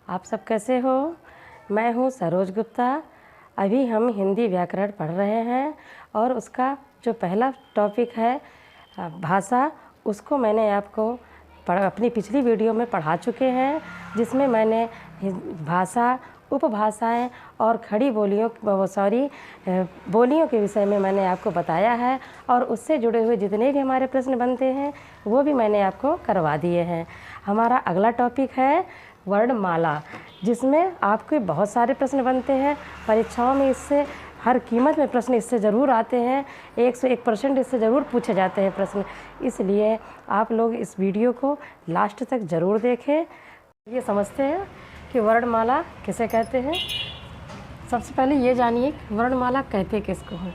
आप सब कैसे हो? मैं हूँ सरोज गुप्ता। अभी हम हिंदी व्याकरण पढ़ रहे हैं और उसका जो पहला टॉपिक है भाषा, उसको मैंने आपको अपनी पिछली वीडियो में पढ़ा चुके हैं, जिसमें मैंने भाषा, उपभाषाएं और खड़ी बोलियों बोलियों के विषय में मैंने आपको बताया है और उससे जुड़े हुए जितने भी हमारे प्रश्न बनते हैं वो भी मैंने आपको करवा दिए हैं। हमारा अगला टॉपिक है वर्णमाला, जिसमें आपके बहुत सारे प्रश्न बनते हैं। परीक्षाओं में इससे हर कीमत में प्रश्न इससे ज़रूर आते हैं, 101% इससे ज़रूर पूछे जाते हैं प्रश्न। इसलिए आप लोग इस वीडियो को लास्ट तक ज़रूर देखें। ये समझते हैं कि वर्णमाला किसे कहते हैं। सबसे पहले ये जानिए कि वर्णमाला कहते किसको हैं।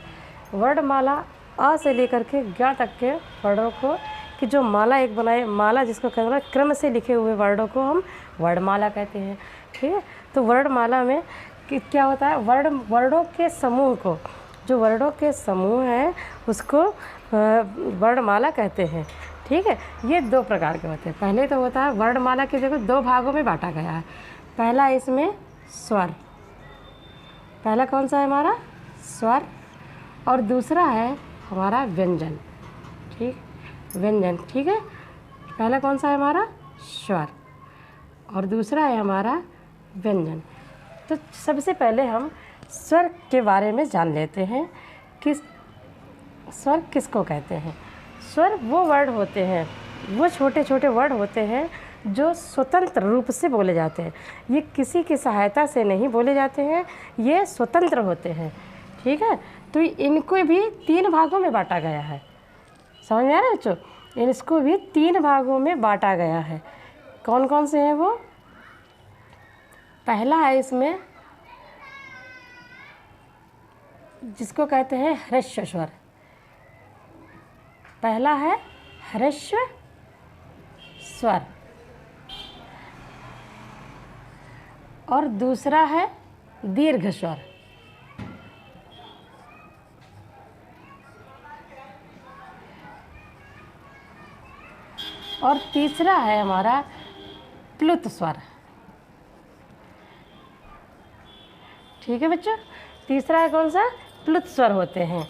वर्णमाला अ से लेकर के ज्ञ तक के वर्णों को कि जो माला एक बनाए, माला जिसको कहते हैं क्रम से लिखे हुए वर्णों को हम वर्णमाला कहते हैं। ठीक है, तो वर्णमाला में क्या होता है, वर्णों के समूह को, जो वर्णों के समूह हैं उसको वर्णमाला कहते हैं। ठीक है, ये दो प्रकार के होते हैं। पहले तो होता है वर्णमाला के, देखो दो भागों में बांटा गया है। पहला इसमें स्वर, पहला कौन सा है हमारा स्वर, और दूसरा है हमारा व्यंजन। ठीक, व्यंजन। ठीक है, पहला कौन सा है हमारा स्वर और दूसरा है हमारा व्यंजन। तो सबसे पहले हम स्वर के बारे में जान लेते हैं कि स्वर किसको कहते हैं। स्वर वो वर्ड होते हैं, वो छोटे छोटे वर्ड होते हैं जो स्वतंत्र रूप से बोले जाते हैं। ये किसी की सहायता से नहीं बोले जाते हैं, ये स्वतंत्र होते हैं। ठीक है, तो इनको भी 3 भागों में बांटा गया है। समझ में आ रहा है बच्चों? इसको भी 3 भागों में बांटा गया है। कौन कौन से हैं वो? पहला है इसमें जिसको कहते हैं ह्रस्व स्वर। पहला है ह्रस्व स्वर और दूसरा है दीर्घ स्वर। और तीसरा है हमारा प्लुत स्वर। ठीक है बच्चों, तीसरा है कौन सा? प्लुत स्वर होते हैं।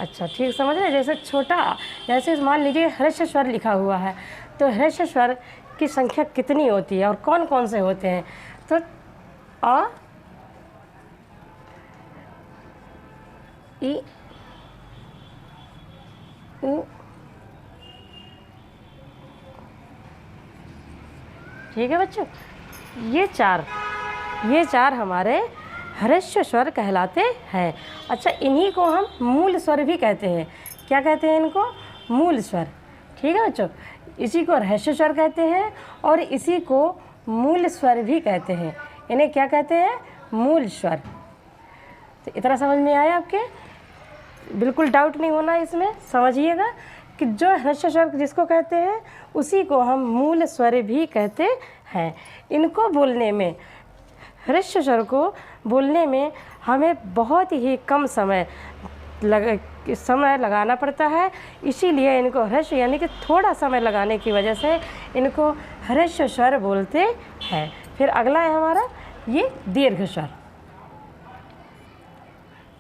अच्छा, ठीक समझ रहे। जैसे छोटा, जैसे मान लीजिए ह्रस्व स्वर लिखा हुआ है, तो ह्रस्व स्वर की संख्या कितनी होती है और कौन कौन से होते हैं? तो अ, ई, उ। ठीक है बच्चों, ये चार हमारे ह्रस्व स्वर कहलाते हैं। अच्छा, इन्हीं को हम मूल स्वर भी कहते हैं। क्या कहते हैं इनको? मूल स्वर। ठीक है बच्चों, इसी को ह्रस्व स्वर कहते हैं और इसी को मूल स्वर भी कहते हैं। इन्हें क्या कहते हैं? मूल स्वर। तो इतना समझ में आया आपके? बिल्कुल डाउट नहीं होना इसमें। समझिएगा कि जो ह्रस्व स्वर जिसको कहते हैं उसी को हम मूल स्वर भी कहते हैं। इनको बोलने में, ह्रस्व स्वर को बोलने में हमें बहुत ही कम समय लगाना पड़ता है। इसीलिए इनको ह्रस्व यानी कि थोड़ा समय लगाने की वजह से इनको ह्रस्व स्वर बोलते हैं। फिर अगला है हमारा ये दीर्घ स्वर।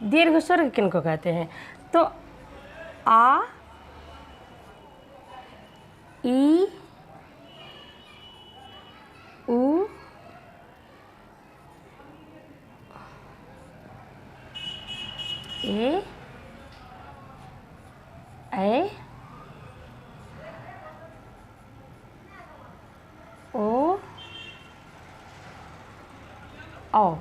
दीर्घ स्वर किनको कहते हैं? तो आ, ई, उ, ए, ऐ, ओ, औ।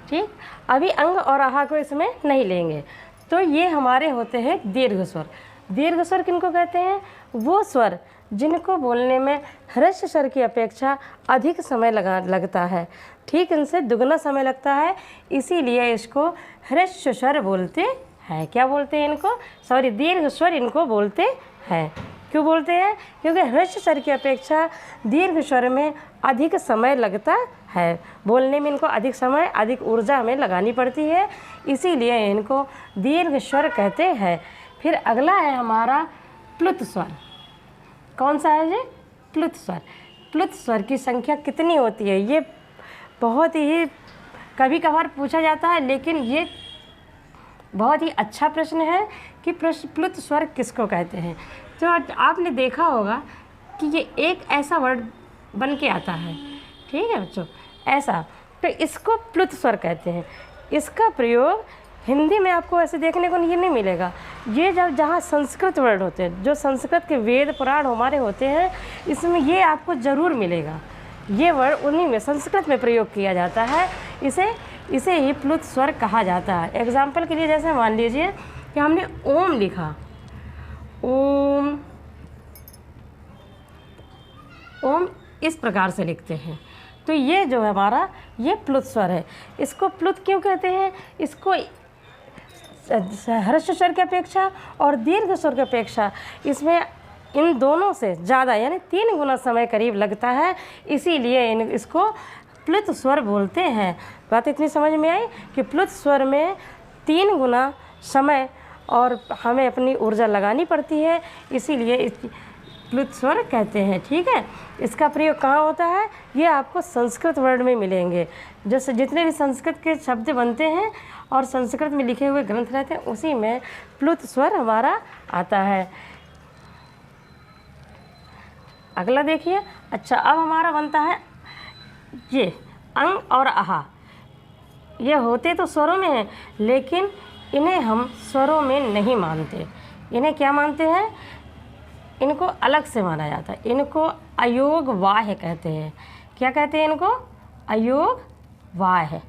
ठीक, अभी अंग और आहा को इसमें नहीं लेंगे। तो ये हमारे होते हैं दीर्घ स्वर। दीर्घ स्वर किनको कहते हैं? वो स्वर जिनको बोलने में ह्रस्व स्वर की अपेक्षा अधिक समय लगता है। ठीक, इनसे दुगना समय लगता है, इसीलिए इसको ह्रस्व स्वर बोलते हैं। क्या बोलते हैं इनको? सॉरी, दीर्घ स्वर इनको बोलते हैं। क्यों बोलते हैं? क्योंकि ह्रस्व स्वर की अपेक्षा दीर्घ स्वर में अधिक समय लगता है। बोलने में इनको अधिक समय, अधिक ऊर्जा हमें लगानी पड़ती है, इसीलिए इनको दीर्घ स्वर कहते हैं। फिर अगला है हमारा प्लुत स्वर। कौन सा है ये? प्लुत स्वर। प्लुत स्वर की संख्या कितनी होती है? ये बहुत ही कभी कभार पूछा जाता है, लेकिन ये बहुत ही अच्छा प्रश्न है कि प्लुत स्वर किसको कहते हैं। तो आपने देखा होगा कि ये एक ऐसा वर्ड बन के आता है, ठीक है बच्चों, ऐसा, तो इसको प्लुत स्वर कहते हैं। इसका प्रयोग हिंदी में आपको ऐसे देखने को नहीं मिलेगा। ये जब जहाँ संस्कृत वर्ड होते हैं, जो संस्कृत के वेद पुराण हमारे होते हैं, इसमें ये आपको ज़रूर मिलेगा। ये वर्ड उन्हीं में संस्कृत में प्रयोग किया जाता है। इसे ही प्लुत स्वर कहा जाता है। एग्जाम्पल के लिए जैसे मान लीजिए कि हमने ओम लिखा, ओम, ओम इस प्रकार से लिखते हैं, तो ये जो है हमारा ये प्लुत स्वर है। इसको प्लुत क्यों कहते हैं? इसको ह्रस्व स्वर की अपेक्षा और दीर्घ स्वर की अपेक्षा इसमें इन दोनों से ज़्यादा यानी 3 गुना समय करीब लगता है, इसीलिए इसको प्लुत स्वर बोलते हैं। बात इतनी समझ में आई कि प्लुत स्वर में 3 गुना समय और हमें अपनी ऊर्जा लगानी पड़ती है, इसीलिए प्लुत स्वर कहते हैं। ठीक है, इसका प्रयोग कहाँ होता है? ये आपको संस्कृत वर्ड में मिलेंगे। जैसे जितने भी संस्कृत के शब्द बनते हैं और संस्कृत में लिखे हुए ग्रंथ रहते हैं, उसी में प्लुत स्वर हमारा आता है। अगला देखिए। अच्छा, अब हमारा बनता है ये अंग और आहा। ये होते तो स्वरों में हैं, लेकिन इन्हें हम स्वरों में नहीं मानते। इन्हें क्या मानते हैं? इनको अलग से माना जाता है। इनको अयोग वाह्य कहते हैं। क्या कहते हैं इनको? अयोग वाह्य।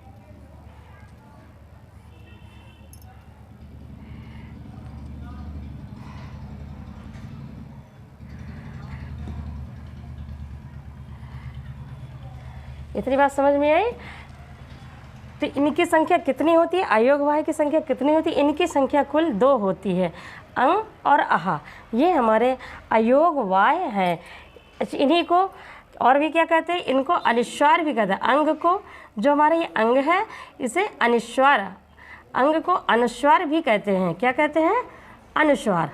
इतनी बात समझ में आई? तो इनकी संख्या कितनी होती है? अयोग वाह्य की संख्या कितनी होती है? इनकी संख्या कुल 2 होती है, अंग और आहा। ये हमारे अयोग वाह्य हैं। इन्हीं को और भी क्या कहते हैं? इनको अनुस्वार भी कहते हैं। अंग को, जो हमारा ये अंग है, इसे अनुस्वार, अंग को अनुस्वार भी कहते हैं। क्या कहते हैं? अनुस्वार।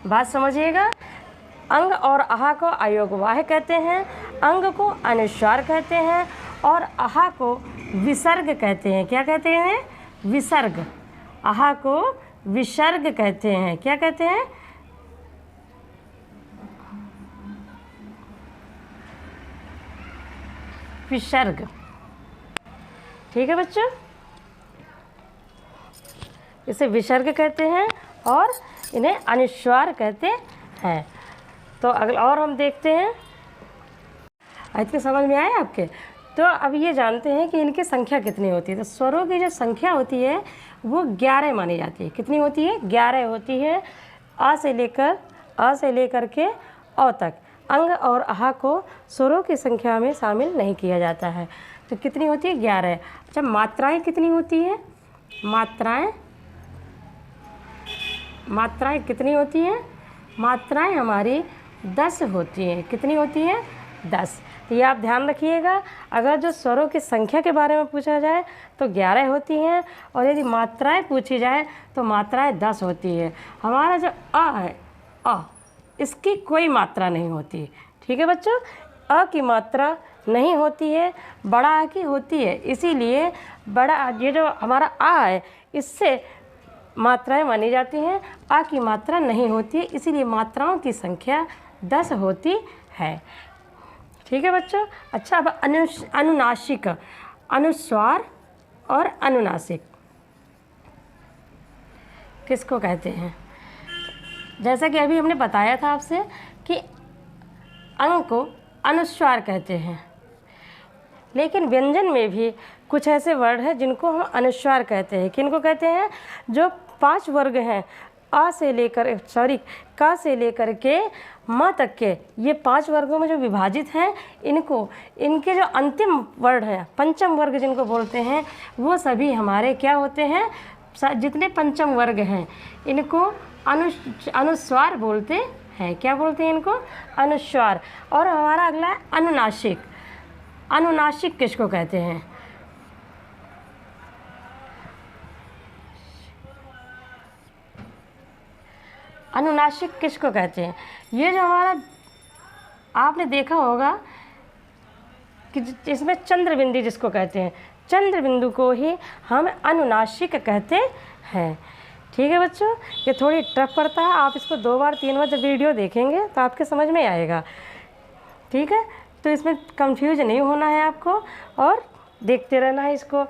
बात समझिएगा। अंग और आहा को अयोग वाह्य कहते हैं, अंग को अनुस्वार कहते हैं और आहा को विसर्ग कहते हैं। क्या कहते हैं? विसर्ग। आहा को विसर्ग कहते हैं। क्या कहते हैं? विसर्ग। ठीक है बच्चों, इसे विसर्ग कहते हैं और इन्हें अनुस्वार कहते हैं। तो अगला और हम देखते हैं। इतने समझ में आए आपके? तो अब ये जानते हैं कि इनकी संख्या कितनी होती है। तो स्वरों की जो संख्या होती है वो 11 मानी जाती है। कितनी होती है? 11 होती है। आ से लेकर के औ तक। अंग और आहा को स्वरों की संख्या में शामिल नहीं किया जाता है। तो कितनी होती है? 11। अच्छा, मात्राएं कितनी होती हैं? मात्राएं कितनी होती हैं? मात्राएं हमारी 10 होती हैं। कितनी होती हैं? 10। तो ये आप ध्यान रखिएगा। अगर जो स्वरों की संख्या के बारे में पूछा जाए तो 11 होती हैं, और यदि मात्राएं पूछी जाए तो मात्राएं 10 होती है। हमारा जो अ है, अ, इसकी कोई मात्रा नहीं होती। ठीक है बच्चों, अ की मात्रा नहीं होती है, बड़ा आ की होती है। इसीलिए बड़ा, ये जो हमारा आ है, इससे मात्राएं मानी जाती हैं। आ की मात्रा नहीं होती है, इसीलिए मात्राओं की संख्या 10 होती है। ठीक है बच्चों। अच्छा, अब अनुनासिक, अनुस्वार और अनुनासिक किसको कहते हैं? जैसा कि अभी हमने बताया था आपसे कि अंग को अनुस्वार कहते हैं, लेकिन व्यंजन में भी कुछ ऐसे वर्ड हैं जिनको हम अनुस्वार कहते हैं। किनको कहते हैं? जो 5 वर्ग हैं, क से लेकर के म तक के, ये 5 वर्गों में जो विभाजित हैं, इनके जो अंतिम वर्ड हैं, पंचम वर्ग जिनको बोलते हैं, वो सभी हमारे क्या होते हैं? जितने पंचम वर्ग हैं इनको अनुस्वार बोलते हैं। क्या बोलते हैं इनको? अनुस्वार। और हमारा अगला है अनुनासिक। अनुनासिक किसको कहते हैं? अनुनासिक किसको कहते हैं? ये जो हमारा आपने देखा होगा कि इसमें चंद्र बिंदु जिसको कहते हैं, चंद्र बिंदु को ही हम अनुनासिक कहते हैं। ठीक है बच्चों, ये थोड़ी टफ पड़ता है, आप इसको 2 बार 3 बार जब वीडियो देखेंगे तो आपके समझ में आएगा। ठीक है, तो इसमें कंफ्यूज नहीं होना है आपको और देखते रहना है, इसको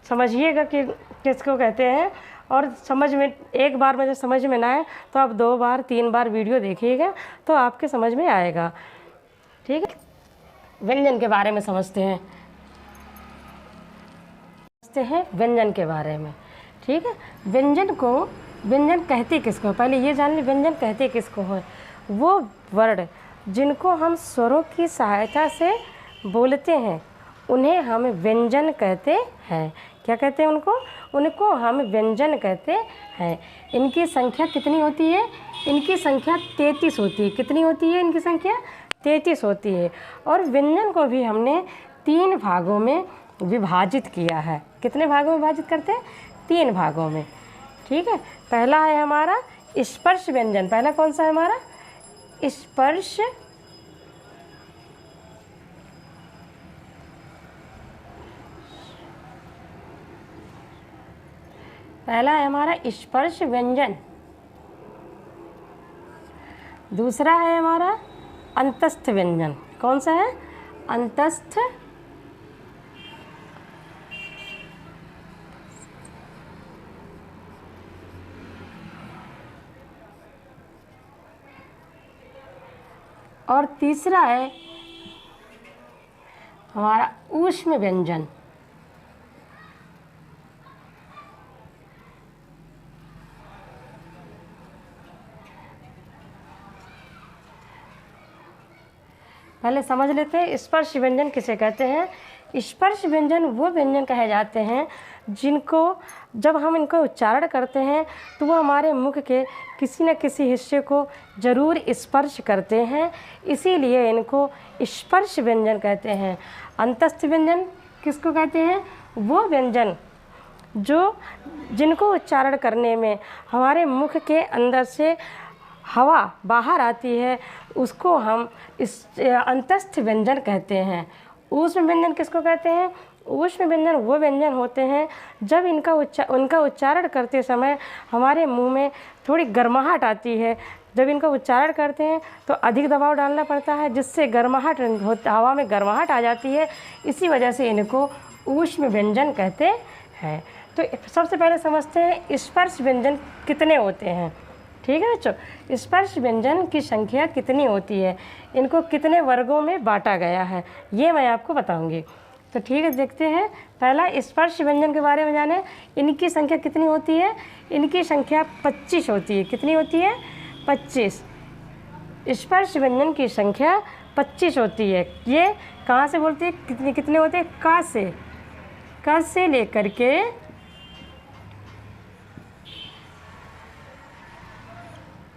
समझिएगा कि किसको कहते हैं। और समझ में एक बार में जब समझ में ना आए तो आप 2 बार 3 बार वीडियो देखिएगा तो आपके समझ में आएगा। ठीक है, व्यंजन के बारे में समझते हैं व्यंजन के बारे में। ठीक है, व्यंजन कहते किसको, पहले ये जान ली व्यंजन कहते किसको है। वो वर्ड जिनको हम स्वरों की सहायता से बोलते हैं उन्हें हम व्यंजन कहते हैं। क्या कहते हैं उनको हम व्यंजन कहते हैं। इनकी संख्या कितनी होती है? इनकी संख्या 33 होती है। कितनी होती है इनकी संख्या? 33 होती है। और व्यंजन को भी हमने 3 भागों में विभाजित किया है। कितने भागों में विभाजित करते हैं? 3 भागों में। ठीक है, पहला है हमारा स्पर्श व्यंजन। पहला कौन सा है हमारा? स्पर्श पहला है हमारा स्पर्श व्यंजन। दूसरा है हमारा अंतस्थ व्यंजन। कौन सा है? अंतस्थ और तीसरा है हमारा ऊष्म व्यंजन। पहले समझ लेते हैं स्पर्श व्यंजन किसे कहते हैं। स्पर्श व्यंजन वो व्यंजन कहे जाते हैं जिनको जब हम इनको उच्चारण करते हैं तो वो हमारे मुख के किसी न किसी हिस्से को ज़रूर स्पर्श करते हैं, इसीलिए इनको स्पर्श व्यंजन कहते हैं। अंतस्थ व्यंजन किसको कहते हैं? वो व्यंजन जिनको उच्चारण करने में हमारे मुख के अंदर से हवा बाहर आती है उसको हम अंतस्थ व्यंजन कहते हैं। ऊष्म व्यंजन किसको कहते हैं? ऊष्म व्यंजन वो व्यंजन होते हैं जब उनका उच्चारण करते समय हमारे मुंह में थोड़ी गर्माहट आती है। जब इनका उच्चारण करते हैं तो अधिक दबाव डालना पड़ता है जिससे गर्माहट हवा में गर्माहट आ जाती है, इसी वजह से इनको ऊष्म व्यंजन कहते हैं। तो सबसे पहले समझते हैं स्पर्श व्यंजन कितने होते हैं। ठीक है बच्चों, स्पर्श व्यंजन की संख्या कितनी होती है, इनको कितने वर्गों में बांटा गया है, ये मैं आपको बताऊंगी। तो ठीक है, देखते हैं। पहला स्पर्श व्यंजन के बारे में जाने। इनकी संख्या कितनी होती है? इनकी संख्या 25 होती है। कितनी होती है? 25। स्पर्श व्यंजन की संख्या 25 होती है। ये कहाँ से बोलते हैं? कितने होते हैं? क से लेकर के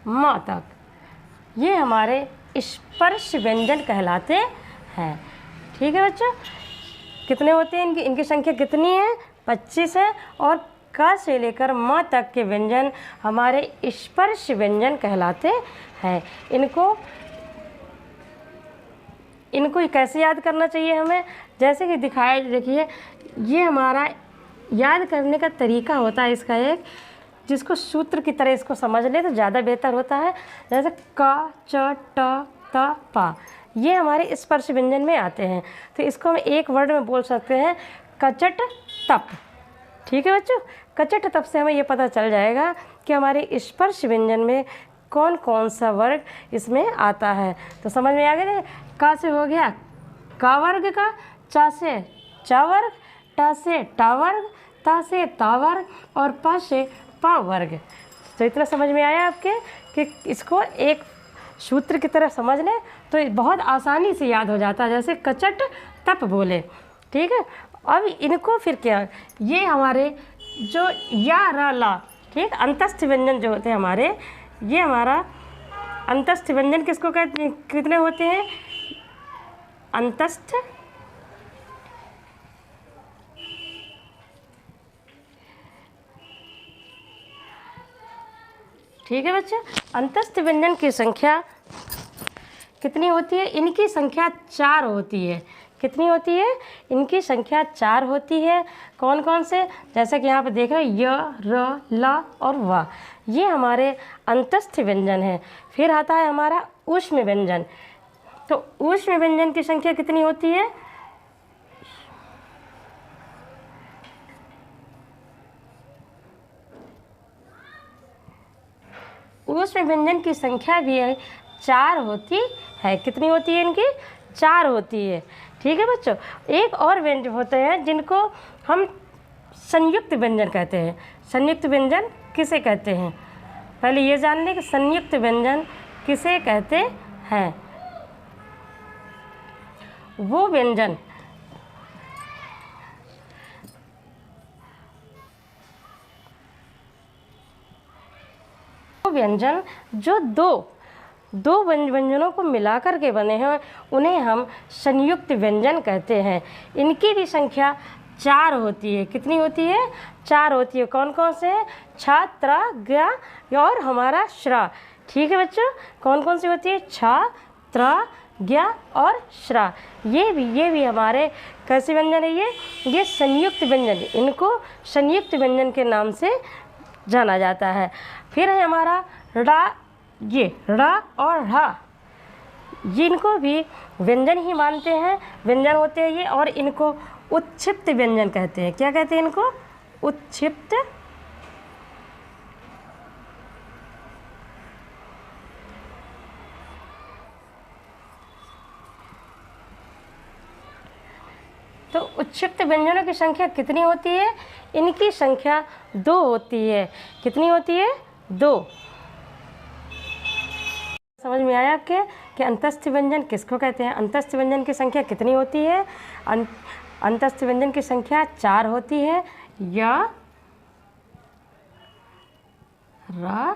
म तक ये हमारे स्पर्श व्यंजन कहलाते हैं। ठीक है बच्चों, कितने होते हैं? इनकी संख्या कितनी है? 25 है। और क से लेकर म तक के व्यंजन हमारे स्पर्श व्यंजन कहलाते हैं। इनको कैसे याद करना चाहिए हमें? जैसे कि दिखाया, देखिए ये हमारा याद करने का तरीका होता है इसका एक, जिसको सूत्र की तरह इसको समझ ले तो ज़्यादा बेहतर होता है। जैसे क, च, ट, त, प, ये हमारे स्पर्श व्यंजन में आते हैं। तो इसको हम एक वर्ड में बोल सकते हैं, कचट तप। ठीक है बच्चों, कचट तप से हमें ये पता चल जाएगा कि हमारे स्पर्श व्यंजन में कौन कौन सा वर्ग इसमें आता है। तो समझ में आ गया। क से हो गया क वर्ग का, च से च वर्ग, ट से ट वर्ग, त से त वर्ग और प से प वर्ग। तो इतना समझ में आया आपके कि इसको एक सूत्र की तरह समझ लें तो बहुत आसानी से याद हो जाता है, जैसे कचट तप बोले। ठीक है, अब इनको फिर क्या, ये हमारे जो या र ला, ठीक, अंतस्थ व्यंजन जो होते हैं हमारे, ये हमारा अंतस्थ व्यंजन किसको कहते हैं? कितने होते हैं? अंतस्थ ठीक है बच्चों। अंतस्थ व्यंजन की संख्या कितनी होती है? इनकी संख्या 4 होती है। कितनी होती है? इनकी संख्या 4 होती है। कौन कौन से? जैसे कि यहाँ पे देख रहे हैं य, र, ल और व, ये हमारे अंतस्थ व्यंजन हैं। फिर आता है हमारा ऊष्म व्यंजन। तो ऊष्म व्यंजन की संख्या कितनी होती है? ऊष्म व्यंजन की संख्या भी 4 होती है। कितनी होती है इनकी? 4 होती है। ठीक है बच्चों। एक और व्यंजन होते हैं जिनको हम संयुक्त व्यंजन कहते हैं। संयुक्त व्यंजन किसे कहते हैं? पहले ये जान लें कि संयुक्त व्यंजन किसे कहते हैं। वो व्यंजन जो दो व्यंजनों को मिलाकर के बने हैं उन्हें हम संयुक्त व्यंजन कहते हैं। इनकी भी संख्या 4 होती है। कितनी होती है? 4 होती है। कौन कौन से हैं? छ, त्र, ज्ञ और हमारा श्रा। ठीक है बच्चों। कौन कौन सी होती है? छ, त्र, ज्ञ और श्रा। ये भी हमारे कैसे व्यंजन है? ये संयुक्त व्यंजन। इनको संयुक्त व्यंजन के नाम से जाना जाता है। फिर है हमारा रा, ये रा और हा, जिनको भी व्यंजन ही मानते हैं, व्यंजन होते हैं ये, और इनको उत्क्षिप्त व्यंजन कहते हैं। क्या कहते हैं इनको? उत्क्षिप्त तो उत्क्षिप्त व्यंजनों की संख्या कितनी होती है? इनकी संख्या 2 होती है। कितनी होती है? 2। समझ में आया आपके कि अंतस्थ व्यंजन किसको कहते हैं? अंतस्थ व्यंजन की संख्या कितनी होती है? अंतस्थ व्यंजन की संख्या 4 होती है। य, र,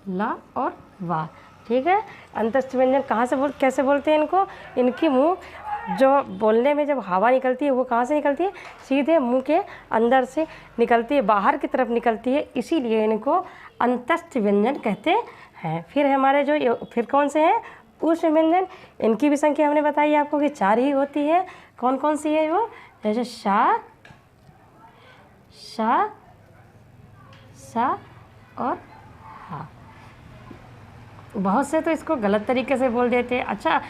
ल और वा। ठीक है। अंतस्थ व्यंजन कहाँ से कैसे बोलते हैं इनको? इनकी मुंह जो बोलने में जब हवा निकलती है वो कहाँ से निकलती है? सीधे मुंह के अंदर से निकलती है, बाहर की तरफ निकलती है, इसीलिए इनको अंतस्थ व्यंजन कहते हैं। फिर हमारे फिर कौन से हैं? ऊष्म व्यंजन। इनकी भी संख्या हमने बताई आपको कि 4 ही होती है। कौन कौन सी है वो? जैसे शा, सा, सा और हा। बहुत से तो इसको गलत तरीके से बोल देते हैं। अच्छा,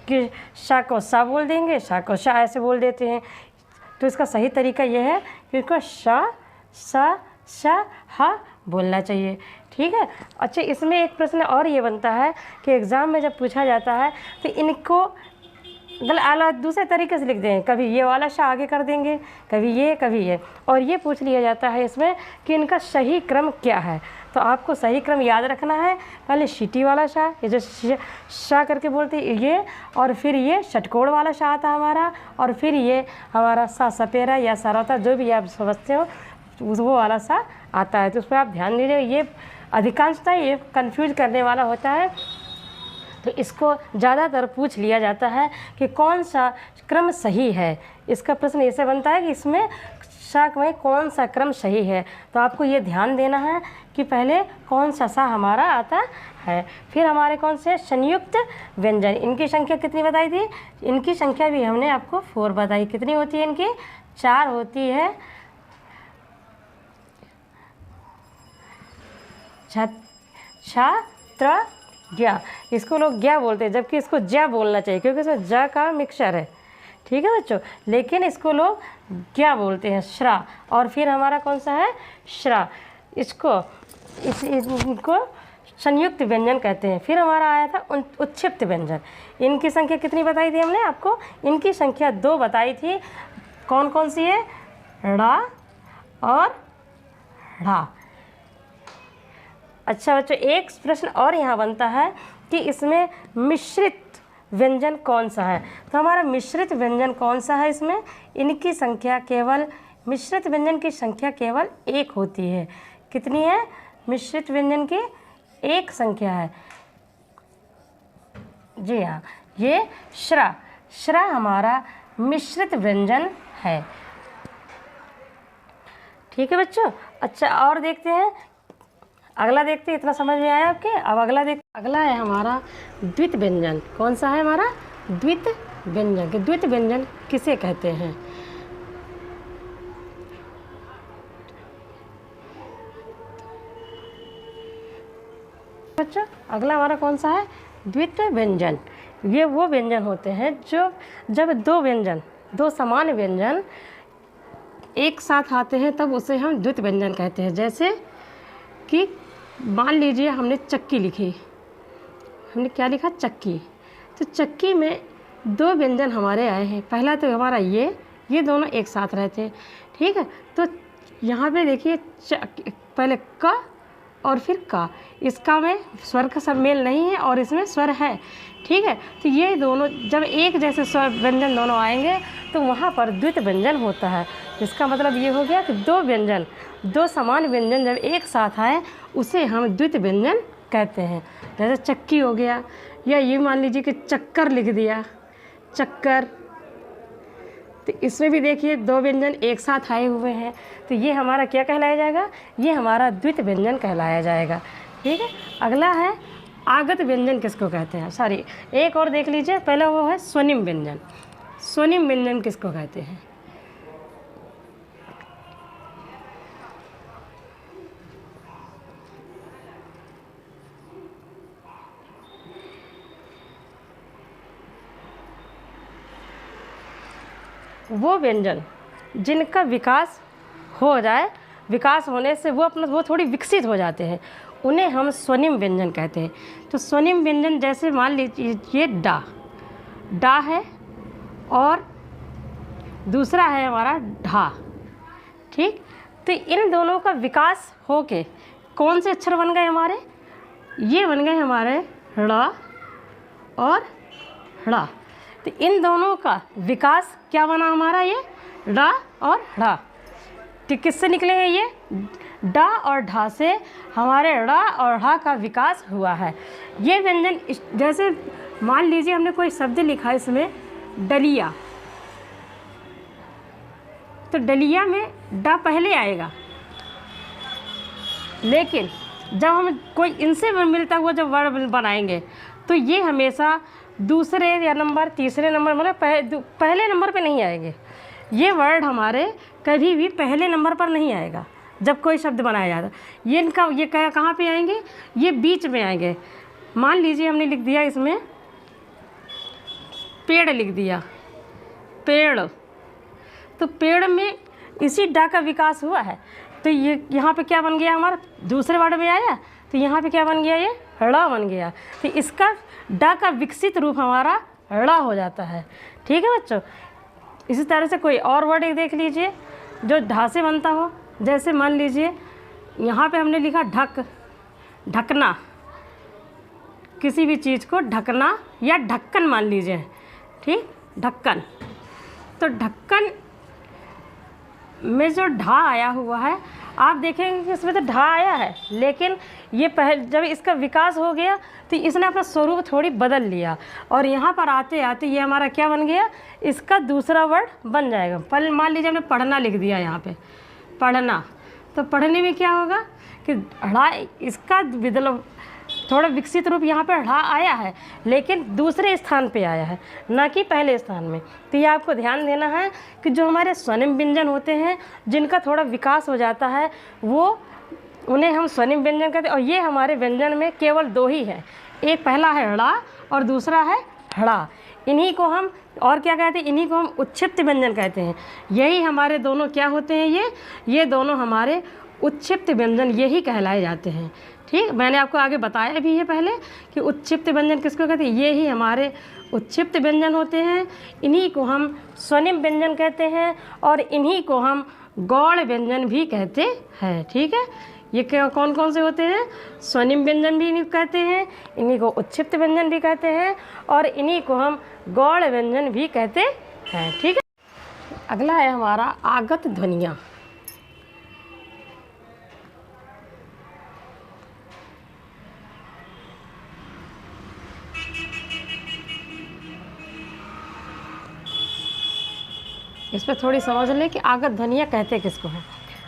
कि शा को सा बोल देंगे, शा को शा ऐसे बोल देते हैं। तो इसका सही तरीका यह है कि इसको शा, सा, शा, हा बोलना चाहिए। ठीक है। अच्छा, इसमें एक प्रश्न और ये बनता है कि एग्ज़ाम में जब पूछा जाता है तो इनको आला दूसरे तरीके से लिख देंगे। कभी ये वाला शा आगे कर देंगे, कभी ये, और ये पूछ लिया जाता है इसमें कि इनका सही क्रम क्या है। तो आपको सही क्रम याद रखना है। पहले शीटी वाला शा, ये जो शा करके बोलते हैं ये, और फिर ये षटकोण वाला शा आता है हमारा, और फिर ये हमारा सा सपेरा या सारौता, जो भी आप समझते हो वो वाला सा आता है। तो उस पर आप ध्यान दीजिए। ये अधिकांशतः ये कंफ्यूज करने वाला होता है। तो इसको ज़्यादातर पूछ लिया जाता है कि कौन सा क्रम सही है। इसका प्रश्न ऐसे बनता है कि इसमें शाक में कौन सा क्रम सही है। तो आपको ये ध्यान देना है कि पहले कौन सा सा हमारा आता है। फिर हमारे कौन से संयुक्त व्यंजन, इनकी संख्या कितनी बताई थी? इनकी संख्या भी हमने आपको 4 बताई। कितनी होती है इनकी? 4 होती है। छात्र ज्ञा, इसको लोग ज्ञा बोलते हैं, जबकि इसको ज्या बोलना चाहिए क्योंकि इसमें ज का मिक्सचर है। ठीक है बच्चों। लेकिन इसको लोग ज्ञा बोलते हैं, श्रा। और फिर हमारा कौन सा है? श्रा। इनको संयुक्त व्यंजन कहते हैं। फिर हमारा आया था उत्क्षिप्त व्यंजन। इनकी संख्या कितनी बताई थी हमने आपको? इनकी संख्या 2 बताई थी। कौन कौन सी है? ड़ा और ढ़ा। अच्छा बच्चों, एक प्रश्न और यहाँ बनता है कि इसमें मिश्रित व्यंजन कौन सा है? तो हमारा मिश्रित व्यंजन कौन सा है? इसमें इनकी संख्या केवल, मिश्रित व्यंजन की संख्या केवल 1 होती है। कितनी है? मिश्रित व्यंजन की 1 संख्या है। जी हाँ, ये श्रा। श्रा हमारा मिश्रित व्यंजन है। ठीक है बच्चों। अच्छा, और देखते हैं अगला देखते हैं, इतना समझ में आया आपके। अब अगला है हमारा द्वित व्यंजन। कौन सा है हमारा? द्वित व्यंजन। कि द्वित व्यंजन किसे कहते हैं? बच्चों अगला हमारा कौन सा है? द्वित व्यंजन। ये वो व्यंजन होते हैं जो जब दो समान व्यंजन एक साथ आते हैं तब उसे हम द्वित व्यंजन कहते हैं। जैसे कि मान लीजिए हमने चक्की लिखी, हमने क्या लिखा? चक्की। तो चक्की में दो व्यंजन हमारे आए हैं। पहला तो हमारा ये दोनों एक साथ रहते हैं, ठीक है। तो यहाँ पे देखिए पहले क और फिर का, इसका में स्वर का सब मेल नहीं है और इसमें स्वर है, ठीक है। तो ये दोनों जब एक जैसे स्वर व्यंजन दोनों आएंगे तो वहाँ पर द्वित व्यंजन होता है। इसका मतलब ये हो गया कि दो समान व्यंजन जब एक साथ आए उसे हम द्वित व्यंजन कहते हैं। जैसे चक्की हो गया, या ये मान लीजिए कि चक्कर लिख दिया, चक्कर। तो इसमें भी देखिए दो व्यंजन एक साथ आए हुए हैं, तो ये हमारा क्या कहलाया जाएगा? ये हमारा द्वित व्यंजन कहलाया जाएगा, ठीक है। अगला है आगत व्यंजन किसको कहते हैं? सॉरी, एक और देख लीजिए। पहला वो है स्वनिम व्यंजन। स्वनिम व्यंजन किसको कहते हैं? वो व्यंजन जिनका विकास हो जाए, विकास होने से वो थोड़ी विकसित हो जाते हैं, उन्हें हम स्वनिम व्यंजन कहते हैं। तो स्वनिम व्यंजन जैसे मान लीजिए ये डा है और दूसरा है हमारा ढा, ठीक। तो इन दोनों का विकास होके कौन से अक्षर बन गए हमारे? ये बन गए हमारे ड़ और ड़। तो इन दोनों का विकास क्या बना हमारा? ये ड़ और ढ़। तो किससे निकले हैं? ये ड और ढा से हमारे ड़ और ढ़ का विकास हुआ है। ये व्यंजन जैसे मान लीजिए हमने कोई शब्द लिखा है इसमें डलिया, तो डलिया में ड पहले आएगा, लेकिन जब हम कोई इनसे मिलता हुआ जब वर्ड बनाएंगे तो ये हमेशा दूसरे या नंबर, तीसरे नंबर, मतलब पहले नंबर पे नहीं आएंगे। ये वर्ड हमारे कभी भी पहले नंबर पर नहीं आएगा जब कोई शब्द बनाया जाता। ये कहाँ पे आएंगे? ये बीच में आएंगे। मान लीजिए हमने लिख दिया इसमें पेड़, लिख दिया पेड़, तो पेड़ में इसी डा का विकास हुआ है, तो ये यहाँ पे क्या बन गया हमारा? दूसरे वर्ड में आया, तो यहाँ पे क्या बन गया? ये ड़ बन गया। तो इसका ड का विकसित रूप हमारा ड़ हो जाता है, ठीक है बच्चों। इसी तरह से कोई और वर्ड एक देख लीजिए जो ढा से बनता हो। जैसे मान लीजिए यहाँ पे हमने लिखा ढकना, किसी भी चीज़ को ढकना या ढक्कन मान लीजिए, ठीक, ढक्कन। तो ढक्कन में जो ढा आया हुआ है, आप देखेंगे कि इसमें तो ढा आया है, लेकिन ये जब इसका विकास हो गया तो इसने अपना स्वरूप थोड़ी बदल लिया और यहाँ पर आते आते ये हमारा क्या बन गया? इसका दूसरा वर्ड बन जाएगा। मान लीजिए हमने पढ़ना लिख दिया यहाँ पे, पढ़ना। तो पढ़ने में क्या होगा कि ढ़ा, इसका थोड़ा विकसित रूप यहाँ पे ढ़ा आया है, लेकिन दूसरे स्थान पे आया है, ना कि पहले स्थान में। तो ये आपको ध्यान देना है कि जो हमारे स्वनिम व्यंजन होते हैं जिनका थोड़ा विकास हो जाता है उन्हें हम स्वनिम व्यंजन कहते हैं। और ये हमारे व्यंजन में केवल दो ही है, एक पहला है ड़ा और दूसरा है हड़ा। इन्हीं को हम और क्या कहते हैं? इन्हीं को हम उच्छिप्त व्यंजन कहते हैं। यही हमारे दोनों क्या होते हैं? ये दोनों हमारे उच्छिप्त व्यंजन यही कहलाए जाते हैं, ठीक। मैंने आपको आगे बताया भी है पहले कि उच्छिप्त व्यंजन किसको कहते हैं? ये ही हमारे उच्छिप्त व्यंजन होते हैं। इन्हीं को हम स्वनिम व्यंजन कहते हैं और इन्हीं को हम गौड़ व्यंजन भी कहते हैं, ठीक है। ये कौन कौन से होते हैं? स्वनिम व्यंजन भी इन्हीं कहते हैं, इन्हीं को उच्छिप्त व्यंजन भी कहते हैं और इन्हीं को हम गौड़ व्यंजन भी कहते हैं, ठीक है। अगला है हमारा आगत ध्वनियाँ। इस पर थोड़ी समझ लें कि आगत ध्वनियाँ कहते किसको हैं।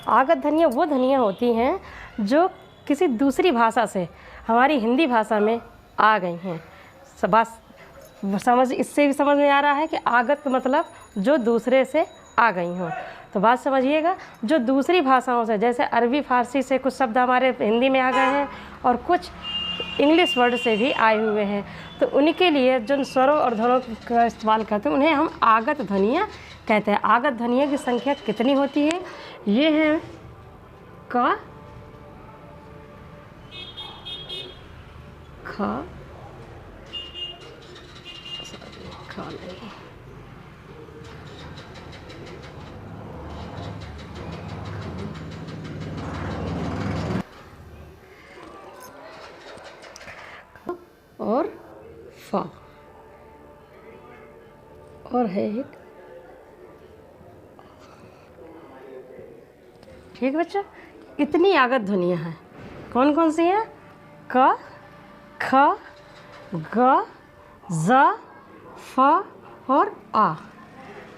आगत ध्वनियाँ वो ध्वनियाँ होती हैं जो किसी दूसरी भाषा से हमारी हिंदी भाषा में आ गई हैं। बात समझ, इससे भी समझ में आ रहा है कि आगत का मतलब जो दूसरे से आ गई हों। तो बात समझिएगा, जो दूसरी भाषाओं से, जैसे अरबी फ़ारसी से कुछ शब्द हमारे हिंदी में आ गए हैं और कुछ इंग्लिश वर्ड से भी आए हुए हैं, तो उनके लिए जो स्वरों और ध्वनियों का इस्तेमाल करते हैं उन्हें हम आगत ध्वनियाँ कहते हैं। आगत ध्वनियों की संख्या कितनी होती है? ये है क, ख, और फा, और है एक, ठीक है बच्चों। इतनी आगत ध्वनियाँ हैं। कौन कौन सी हैं? क, ख, ग, ज, फ और आ।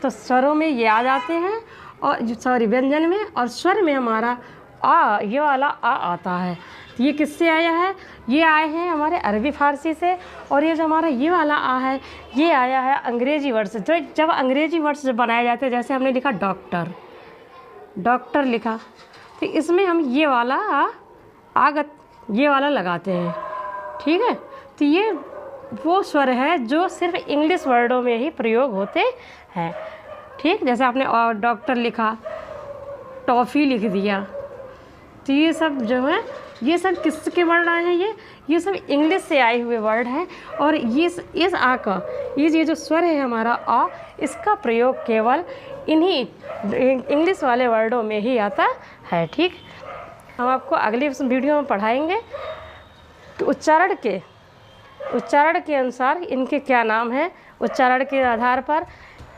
तो स्वरों में ये आ जाते हैं, और सॉरी व्यंजन में, और स्वर में हमारा आ, ये वाला आ आता है। तो ये किससे आया है? ये आए हैं हमारे अरबी फ़ारसी से, और ये जो हमारा ये वाला आ है ये आया है अंग्रेजी वर्ड से। तो जब अंग्रेजी वर्ड जब बनाए जाते हैं, जैसे हमने लिखा डॉक्टर, डॉक्टर लिखा, तो इसमें हम ये वाला आगत ये वाला लगाते हैं, ठीक है। तो ये वो स्वर है जो सिर्फ इंग्लिश वर्डों में ही प्रयोग होते हैं, ठीक। जैसे आपने डॉक्टर लिखा, टॉफ़ी लिख दिया, तो ये सब जो है, ये सब किसके वर्ड आए हैं? ये सब इंग्लिश से आए हुए वर्ड हैं। और ये इस आ का ये जो स्वर है हमारा आ, इसका प्रयोग केवल इन्हीं इंग्लिश वाले वर्डों में ही आता है, ठीक। हम आपको अगली वीडियो में पढ़ाएंगे तो उच्चारण के अनुसार इनके क्या नाम हैं, उच्चारण के आधार पर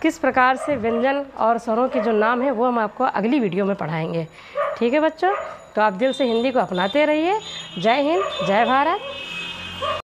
किस प्रकार से व्यंजन और स्वरों के जो नाम हैं वो हम आपको अगली वीडियो में पढ़ाएंगे, ठीक है बच्चों। तो आप दिल से हिंदी को अपनाते रहिए। जय हिंद, जय भारत।